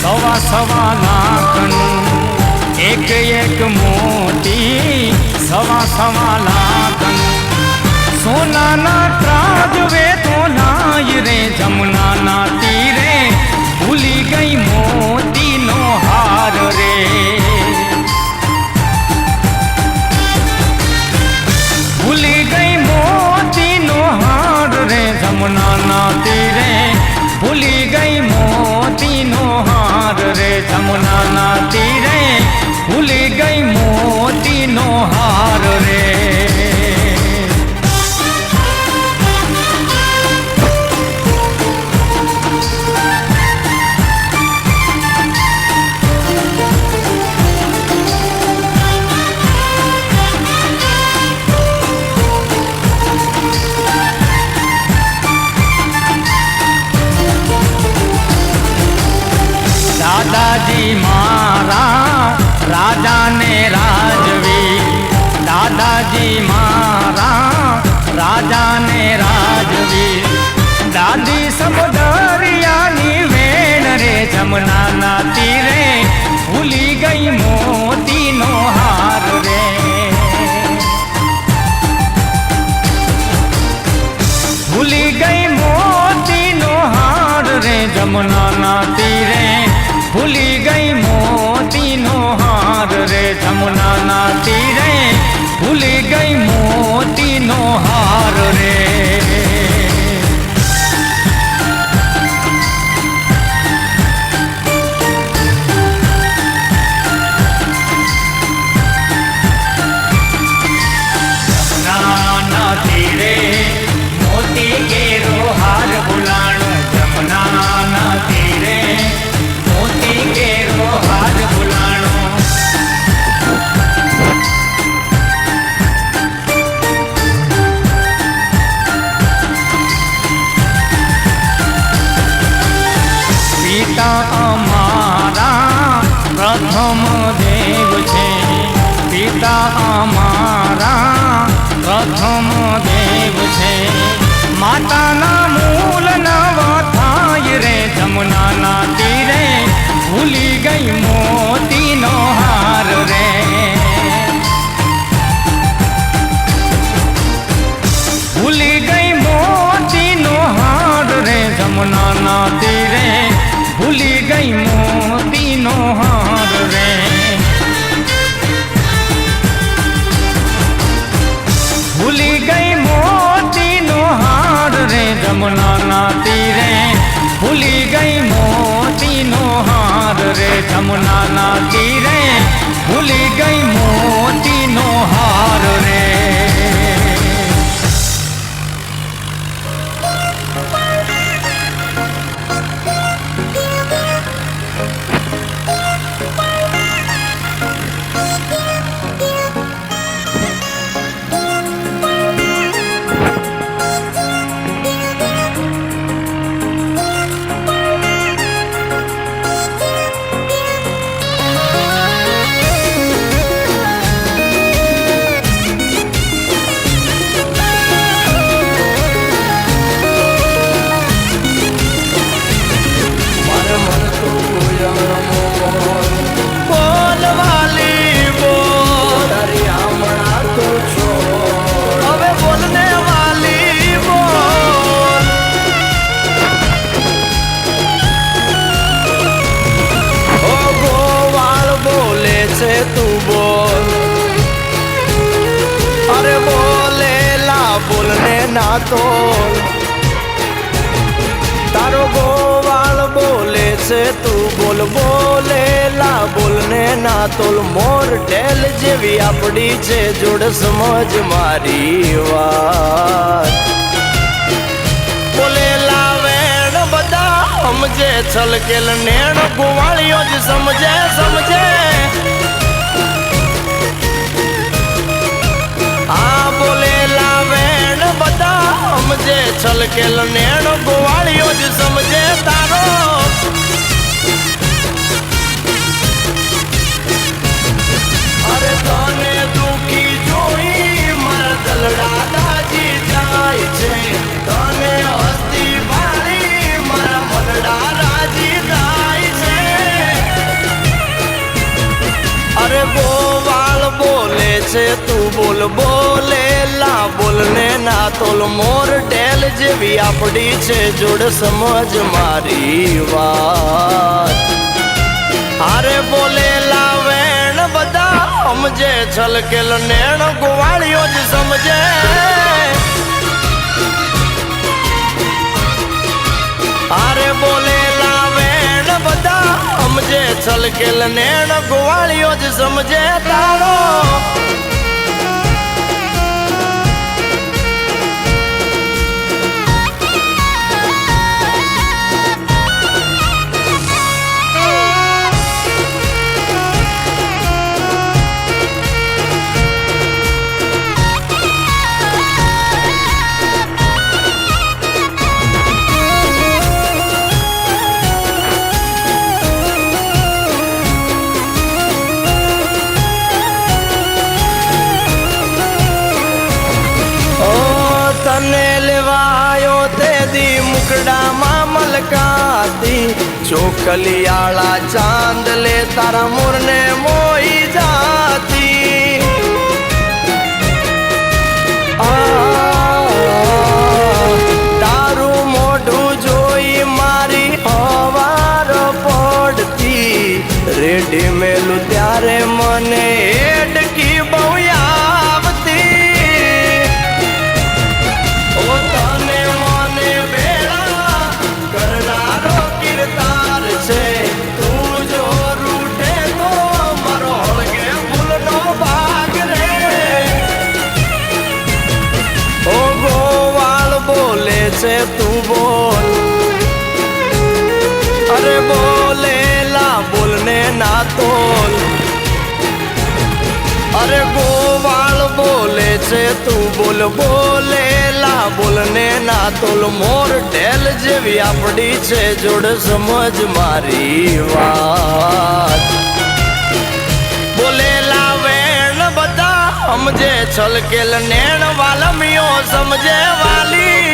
સવા સવા લાખનું એક એક મોતી સવા સવા લાખનું સોનાના ત્રાજવે તો લાય રે જમનાના તીરે ભૂલી ગઈ મોતીનો હાર રે ભૂલી ગઈ મોતીનો હાર રે જમનાના તીરે ભૂલી ગઈ મોતીનો હાર રે જમનાના તીરે ભૂલી ગઈ મોતીનો હાર રે દાદાજી મારા રાજાને રાજવી દાદાજી મારા રાજાને રાજવી દાદી સબ દરિયાની વેણ રે જમનાના તીરે ભૂલી ગઈ મોતીનો હાર રે ભૂલી ગઈ મોતીનો હાર રે જમનાના તીરે ભૂલી ગઈ મોતીનો હાર રે જમનાના તીરે ભૂલી ગઈ મોતીનો હાર રે જમનાના તીરે મોતી કેરો હાર ભૂલાણો જમનાના તીરે મોતી કેરો હાર ભૂલાણો પિતા અમારા પ્રથમ દેવ છે પિતા અમારા પ્રથમ દેવ છે માતાના મૂળ નવા થાય રે જમનાના તીરે ભૂલી ગઈ મોતીનો હાર રે ભૂલી ગઈ મોતીનો હાર રે જમનાના તીરે ભૂલી ગઈ મોતીનો હાર રે ભૂલી ગઈ મોતીનો હાર રે જમનાના તીરે ભૂલી ગઈ મોતીનો હાર રે જમનાના તીરે ભૂલી ગઈ મોતીનો હાર રે તું બોલ અરે બોલેલા બોલને ના તોલ તારો ગોવાળ બોલે છે તું બોલ બોલેલા બોલને ના તોલ મોર ઢેલ જેવી આપડી છે જોડ સમજ મારી વાત બોલેલા વેણ બધા સમજે છલકેલ નેણ ગોવાળીઓ જ સમજે સમજે આ બોલેલા વેણ બધા સમજે છલકેલ નેણ ગોવાળીઓ જ સમજે તારો અરે તને દુખી જોઈ મારા દલડા દાજી જાય છે તને હસ્તી ભાળી મારા મનડા રાજી થાય છે અરે ગોવાળ બોલે છે તું બોલ બોલેલા બોલને ના તોલ મોર ઢેલ જેવી આપડી છે જોડ સમજ મારી વાત અરે બોલેલા વેણ બધા સમજે છલકેલ નેણ ગોવાળિયો જ સમજે અરે બોલેલા વેણ બધા સમજે છલકેલ નેણ ગોવાળિયો જ સમજે તારો તને લેવાયો તે દી મુકડામાં મલકાતી ચોકલિયાળા ચાંદ લે તારા મોરને મોઈ જાતી તારું મોઢું જોઈ મારી હવાર પડતી રેડી મેલું ત્યારે મને એડકી બહુ તું બોલ અરે બોલેલા બોલને ના તોલ અરે ગોવાળ બોલે છે તું બોલ બોલેલા બોલને ના તોલ મોર ઢેલ જેવી આપડી છે જોડ સમજ મારી વાત બોલેલા વેણ બધા સમજે છલકેલ નેણ વાલમિયો સમજે વાલી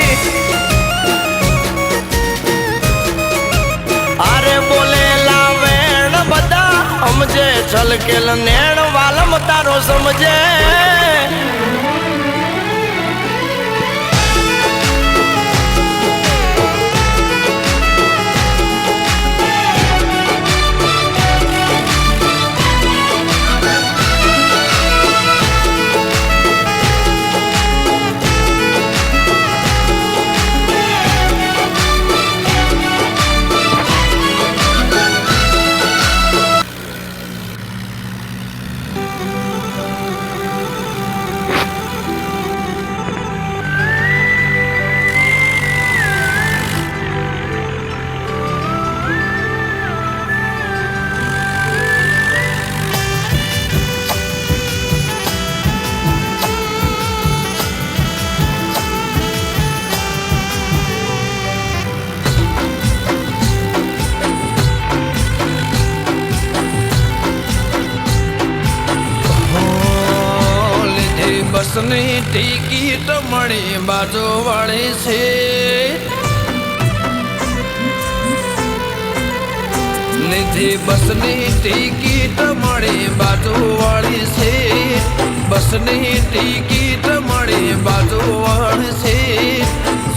અરે બોલેલા વેણ બધા સમજે છલકેલ નેણ વાલમ તારો સમજે બસની ટિકિટ મળી બાજુ વાળી છે લીધી બસની ટિકિટ મળી બાજુ વાળી છે બસની ટિકિટ મળી બાજુ વાળી છે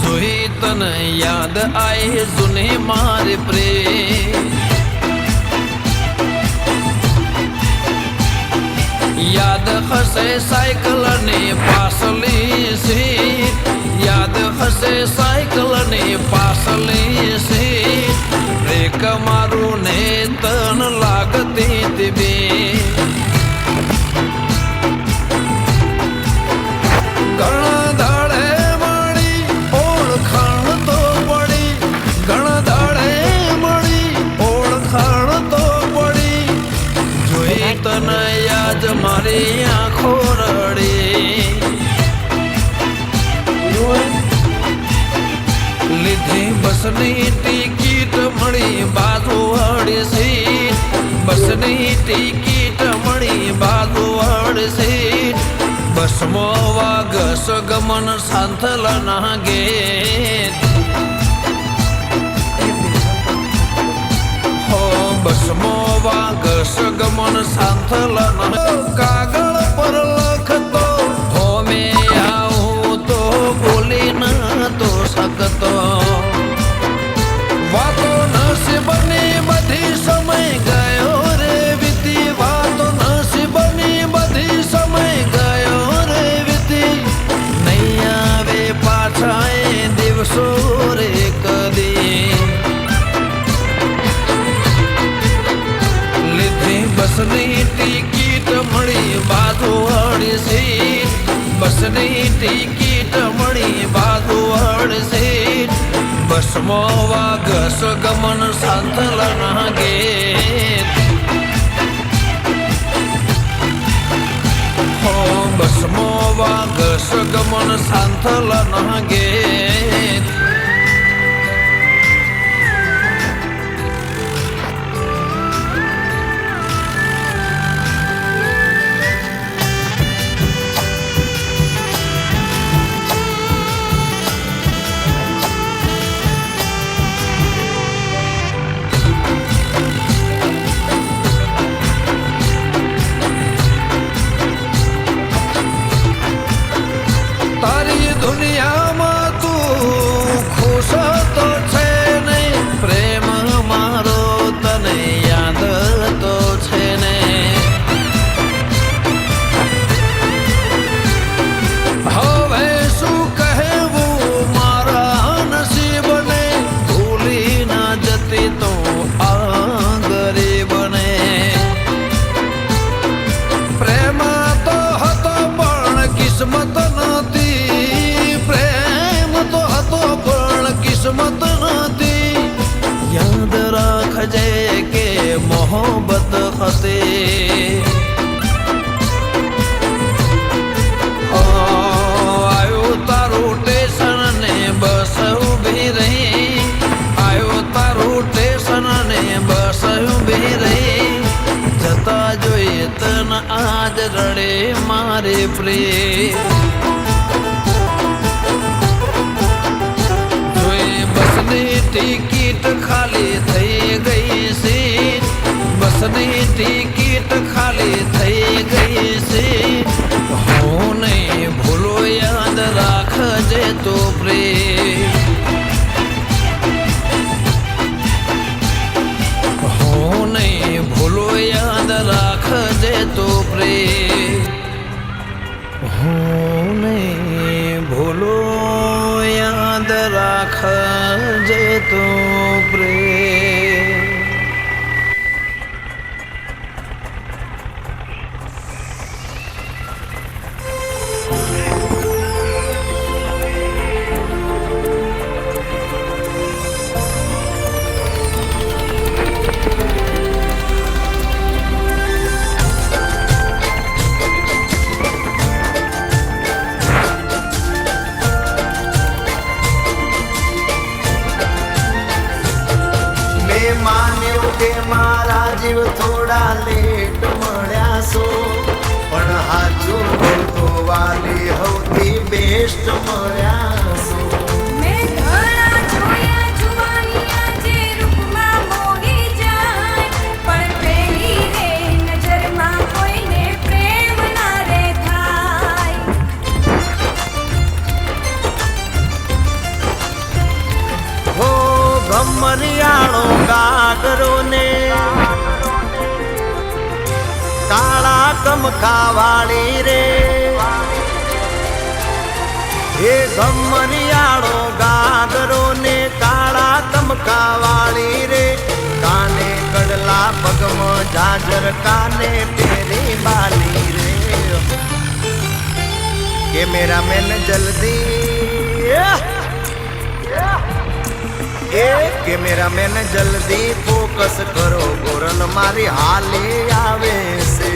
જોઈ તને યાદ આય જૂની મારી પ્રેમ યાદ હશે સાયકલની પાસલી સીટ યાદ હશે સાયકલની પાસલી સીટ બ્રેક મારું ને તન લાગતી તીબે ઘણા દાડે મળી ઓળખાણ તો પડી ઘણા દાડે મળી ઓળખાણ તો પડી જોઈ તને યાદ મારી આંખો રડી લીધી બસની ટિકિટ મળી બાજુ વાળી સીટ બસની ટિકિટ મળી બાજુ વાળી સીટ બસમાં વાગસ ગમન સાંથલના ગેટ હો બસમો વાગ સગમન સાંથલન કાગળ પર લખતો હોમે આવું તો બોલી ના તો શકતો વાતો નસીબની બધી સમય ગયો રે વીતી વાતો નસીબની બધી સમય ગયો રે વીતી નહીં આવે પાછા એ દિવસો રે કદી લીધી બસની ટિકિટ મળી બાજુ અડસી બસની ટિકિટ મળી બાજુ અડસી બસમાં વાગ સગમન સાંથલના ગીત હો બસમાં વાગ સગમન સાંથલના ગીત તારી દુનિયામાં તું ખુશ તો છે નહીં પ્રેમ મારો તને યાદ તો છે ને હવે શું કહેવું મારા નસીબને ભૂલી ના જતી તો આ ગરીબને પ્રેમ તો હતો પણ કિસ્મત કિસ્મત નથી યાદ રાખજે કે મોહબ્બત હતી આયો તારું સ્ટેશન ને બસ ઉભી રહી આયો તારું સ્ટેશન ને બસ ઉભી રહી જતા જોઈએ તન આજ રડે મારે પ્રેમ ટિકિટ ખાલી થઈ ગઈ સીટ બસની ટિકિટ ખાલી થઈ ગઈ સીટ હું નહીં ભૂલો યાદ રાખજે તો પ્રેમ હું નહીં ભૂલો યાદ રાખજે તો પ્રેમ હું નહીં ભૂલો યાદ રાખજે તો પ્રેમ મારા જીવ થોડા લેટ મળ્યા છો પણ હાચું બોલતો વાલી હૌથી બેસ્ટ મળ્યા છો મેં ઘણા જોયા જુવાનિયા જે રૂપમાં મોહી જાય પણ પેલી રે નજરમાં કોઈને પ્રેમ ના રે થાય હો ગમરિયાળો ગાગરો ને કાળા કમખા વાળી રે હે ગમરિયાળો ગાગરો ને કાળા કમખા વાળી રે કાને કડલા પગમાં જાજર કાને તેરી બાલી રે કેમેરામેન જલ્દી એ કેમેરામેન જલ્દી ફોકસ કરો ગોરલ મારી હાલી આવે છે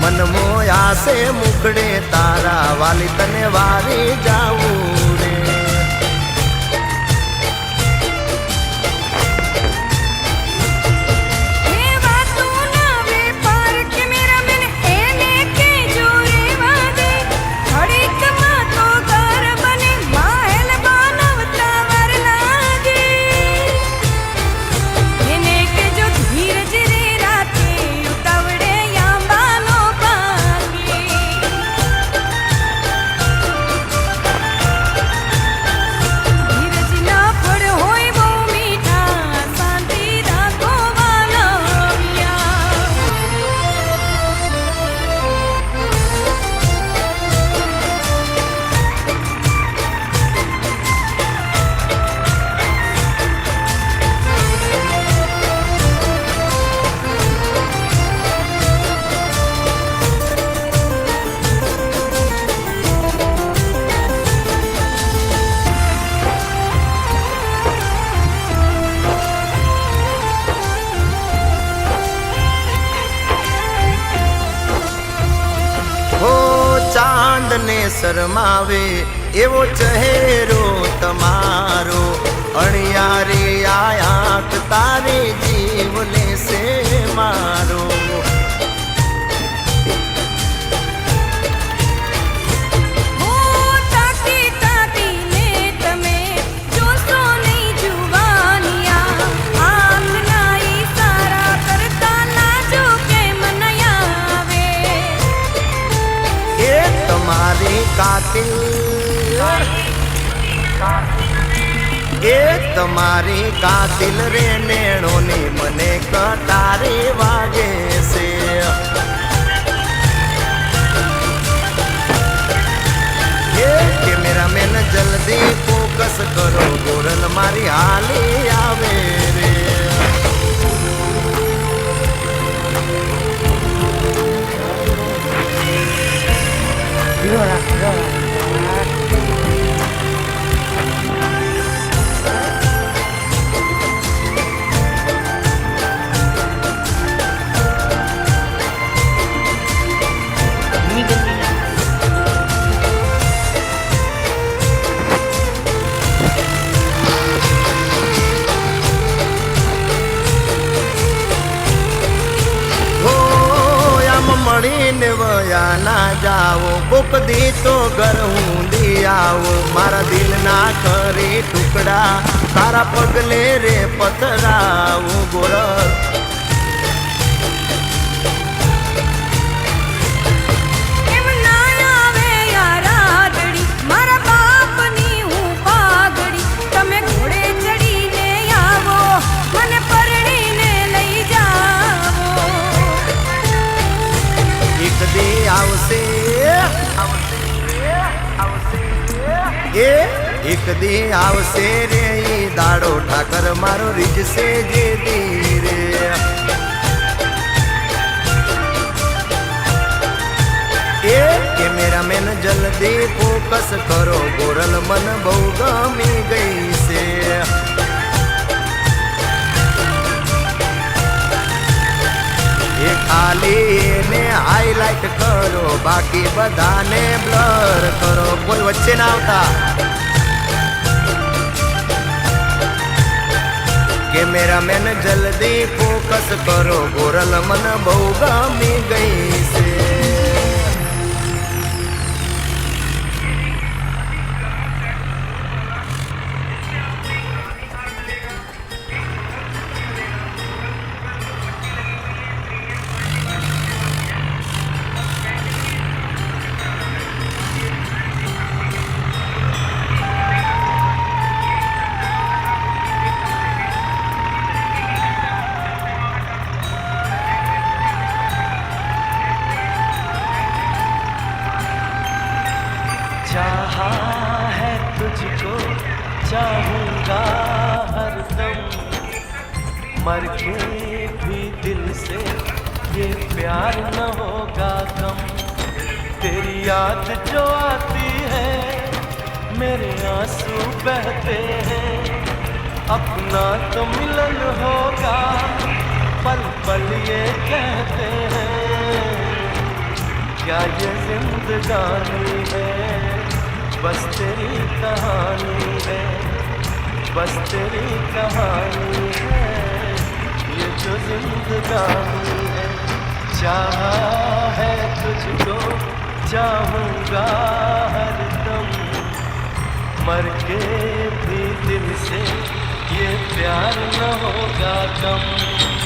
મન મોયા છે મુખડે તારા વાલી તને વારી જાવું રે ઘડીકમાં તો ઘર બને મહેલ બનાવ શરમાવે એવો ચહેરો તમારો અણિયારી આંખ તારી જીવ લેશે મારો હો તાકી તાકીને તમે જોશો નહીં જુવાનિયા આંખના ઈશારા કરતા લાજો કેમ નહીં આવે એ તમારી કાતિલ એ તમારી કાતિલ રે નેણોની મને કટારી વાગે છે એ કેમેરામેન જલ્દી ફોકસ કરો ગોરલ મારી હાલી આવે રે મળીને વયા ના જાઓ કોક દી તો ઘર હું દી આવો મારા દિલના ખરી ટુકડા તારા પગલે રે પથરાવો ગોરલ એમ ના આવે યારાદડી મારા બાપની હું પાઘડી તમે ઘોડે ચડીને આવો મને પરણીને લઈ જાઓ એક દી આવશે એ એક દી આવશે રે ઈ દાડો ઠાકર મારો રીજશે જે દી રે એ કેમેરામેન જલ્દી ફોકસ કરો ગોરલ મન બહુ ગમી ગઈ છે એ ખાલી એને હાઈલાઇટ કરો બાકી બધાને બ્લર કરો કોઈ વચ્ચે ના આવતા કેમેરામેન જલ્દી ફોકસ કરો ગોરલ મન બહુ ગમી ગઈ છે चाहा है तुझको चाहूंगा हरदम मर के भी दिल से ये प्यार न होगा कम तेरी याद जो आती है मेरे आंसू बहते हैं अपना तो मिलन होगा पल पल ये कहते हैं क्या ये जिंदगानी है बस तेरी कहानी है बस तेरी कहानी है ये जो जिंदगानी है चाहा है तुझको चाहूँगा हरदम मर के भी दिल से ये प्यार न होगा कम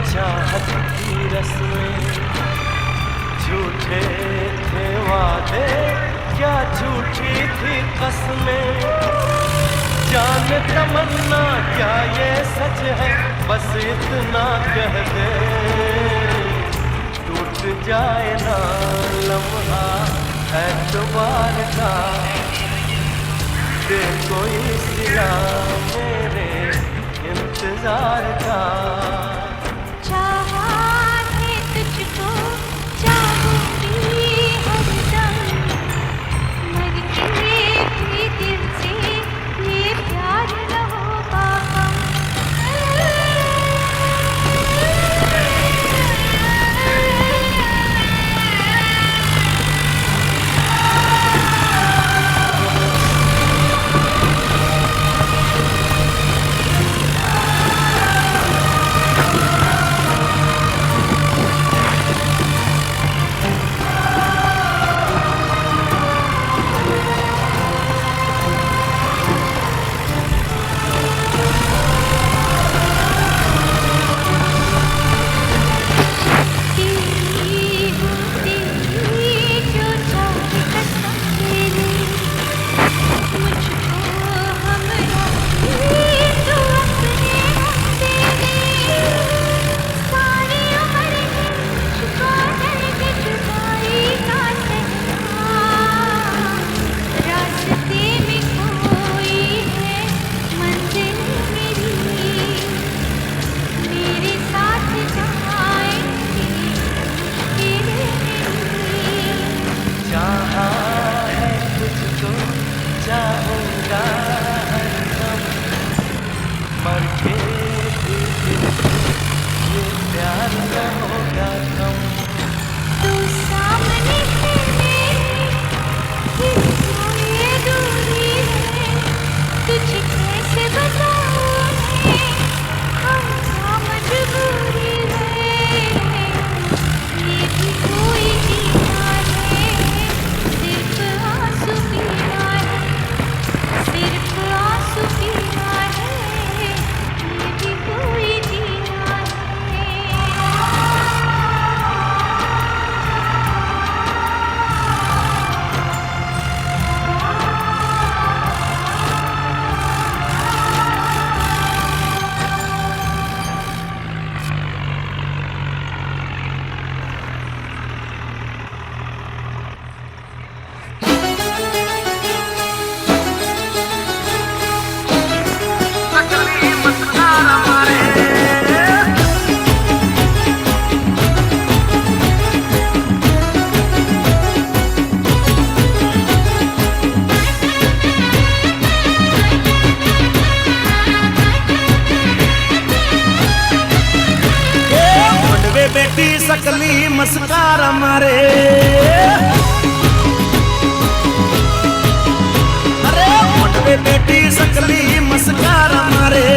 चाहत की रस्में झूठे थे वादे क्या झूठी थी कसमें जान तमन्ना क्या ये सच है बस इतना कह दे टूट जाए ना लम्हा एतबार का दे कोई सिला मेरे इंतजार का। चाहा है तुझको चाहूंगी हरदम, मर के भी दिल से ये प्यार न होगा कम। चाहूंगा हरदम, मर के भी दिल से ये प्यार न होगा कम। तू सामने से मेरे, किसको ये दूरी है, तुझे कैसे बताऊं मैं, हमसा मजबूरी है। ये भी कोई जीना है, सिर्फ आंसू पीना है, सिर्फ आंसू पीना है। ये भी कोई जीना है। बेटी सकली मस्कार मारे, अरे मोटवे बेटी सकली मस्कार मारे।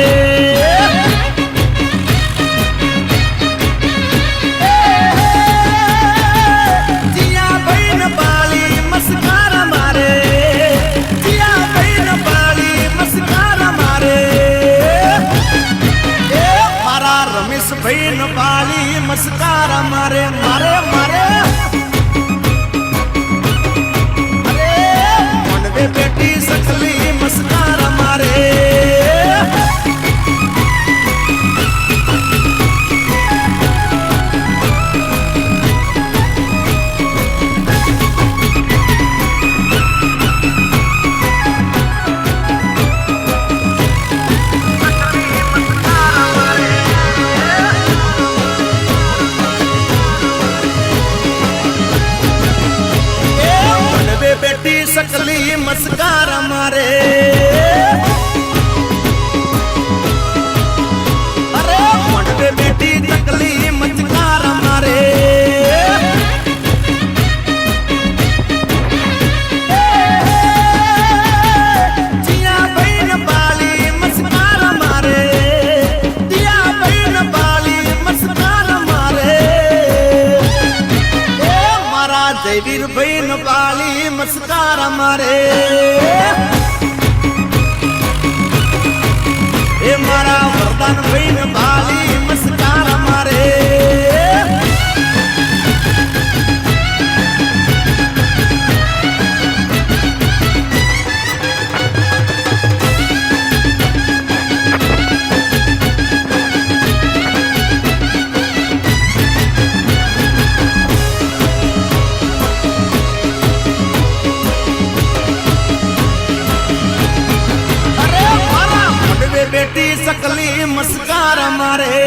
जिया बहन बाली मस्कार मारे, जिया बहन बाली मस्कार मारे। मारा रमेश बहन बाली मस्कार मारे मारे मारे। अरे मनवे बेटी सकली मस्कार मारे। मस्कार मारे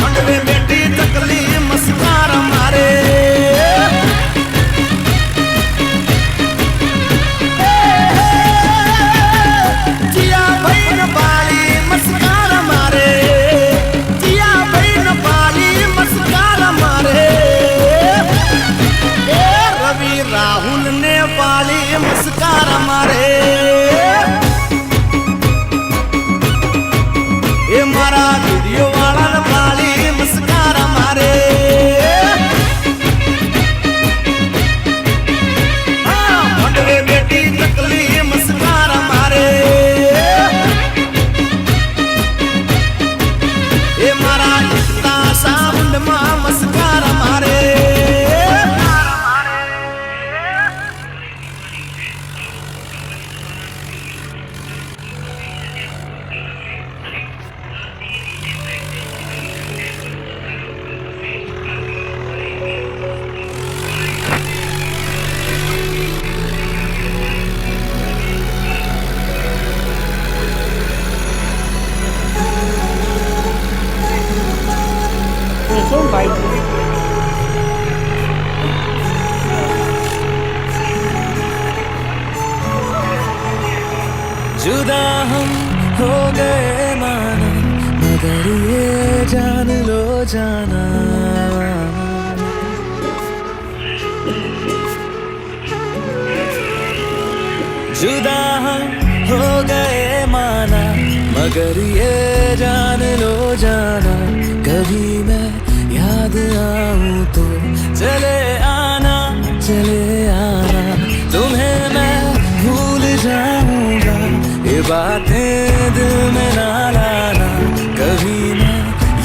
मंडवे बेटी तकली मस्कार मारे जिया भाई न पाली मस्कार मारे जिया भाई न पाली मस्कार मारे रवि राहुल ने पाली मस्कार मारे ए मारा वीडियो वाला ने पाली मस्कार मारे मंडवे बेटी तकली मस्कार मारे ए मारा इतना साउंड मा मस्कार मारे जुदा हम हो गए माना मगर ये जान लो जाना जुदा हम हो गए माना मगर ये जान लो जाना कभी मैं याद आऊं तो चले आना तुम्हें मैं भूल जाऊंगा ये बातें दिल में ना लाना कभी मैं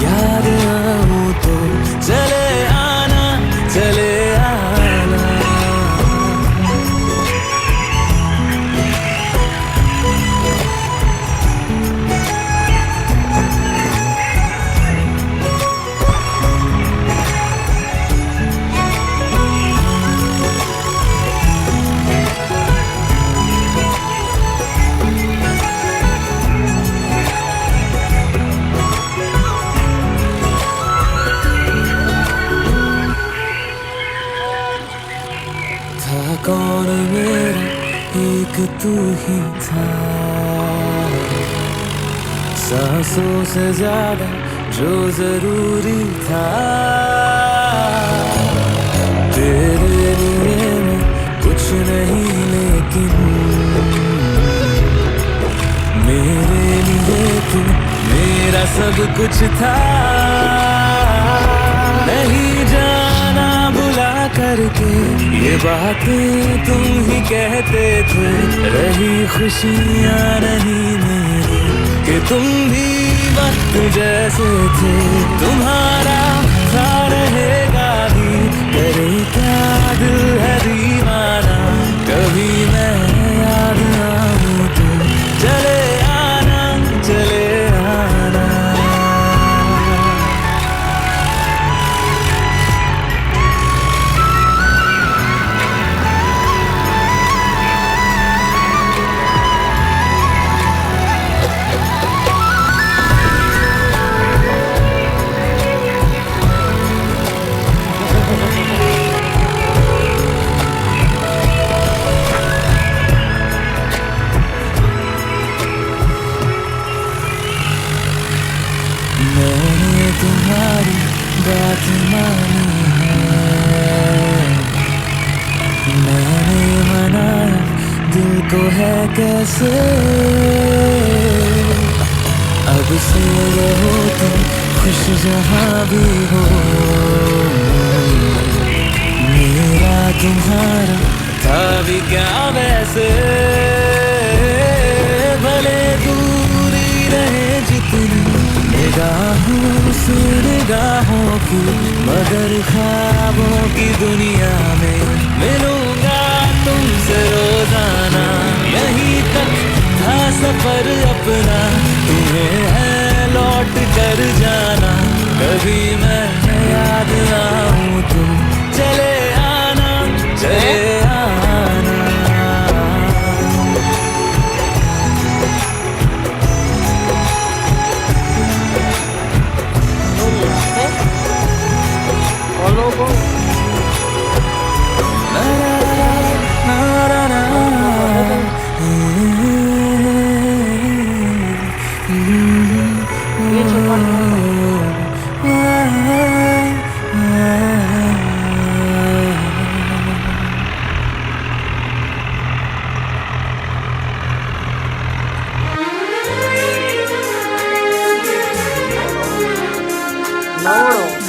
याद आऊं तो चले आना कौन मेरा एक तू ही था सांसों से ज्यादा जो जरूरी था तेरे लिए मैं कुछ नहीं लेकिन मेरे लिए तू मेरा सब कुछ था नहीं जाना बुला करके ये बातें तुम ही कहते थे रही खुशियाँ नहीं मेरी कि तुम भी वक्त जैसे थे तुम्हारा था रहेगा भी करे क्या दिल है दीवाना कभी मैं याद आऊं तो चले आना मैंने तुम्हारी बात मानी है मैंने मनाया दिल को है कैसे अब से रहो तुम खुश जहाँ भी हो मेरा तुम्हारा था भी क्या वैसे भले दूरी रहे जितनी निगाहों से निगाहों की मगर ख्वाबों की दुनिया में मिलूंगा तुमसे रोजाना यहीं तक था सफर अपना तुम्हें है लौट कर जाना कभी मैं याद आऊं तुम चले आना નવડો